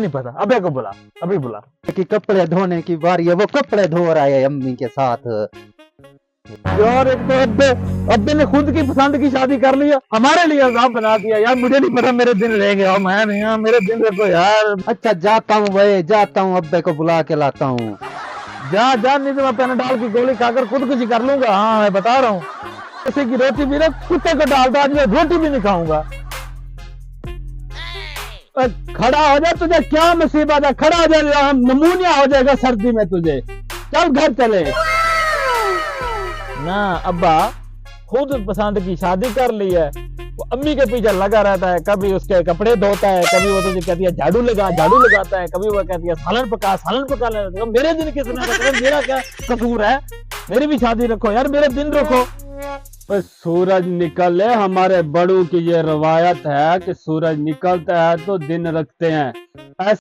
नहीं पता, अबे को बुला, अभी बुला। कि कपड़े धोने की बारी है, वो कपड़े धो रहा है अम्मी के साथ। यार एक तो अब्बे ने खुद की पसंद की शादी कर लिया, हमारे लिए अजाब बना दिया। यार मुझे नहीं पता मेरे दिन रह गए, मैं नहीं हूं, मेरे दिन रखो यार। अच्छा जाता हूँ भाई, जाता हूँ, अब्बे को बुला के लाता हूँ। जा जा, नहीं तो मैं पैनाडॉल की गोली खाकर खुदकुशी कर लूंगा। हाँ मैं बता रहा हूँ, किसी की रोटी भी ना कुत्ते को डालता, आज मैं रोटी भी नहीं खाऊंगा। खड़ा हो जा, तुझे क्या मुसीबत है? खड़ा हो जा, नमूनिया हो जाएगा सर्दी में तुझे। चल घर चले ना। अब्बा खुद पसंद की शादी कर ली है, वो अम्मी के पीछे लगा रहता है, कभी उसके कपड़े धोता है, कभी वो तुझे कहती है झाड़ू लगाता है, कभी वो कहती है सालन पका ले। मेरे दिन किसने रखा? मेरा क्या कसूर है? मेरी भी शादी रखो यार, मेरे दिन रखो। सूरज निकले, हमारे बड़ों की ये रवायत है कि सूरज निकलता है तो दिन रखते हैं।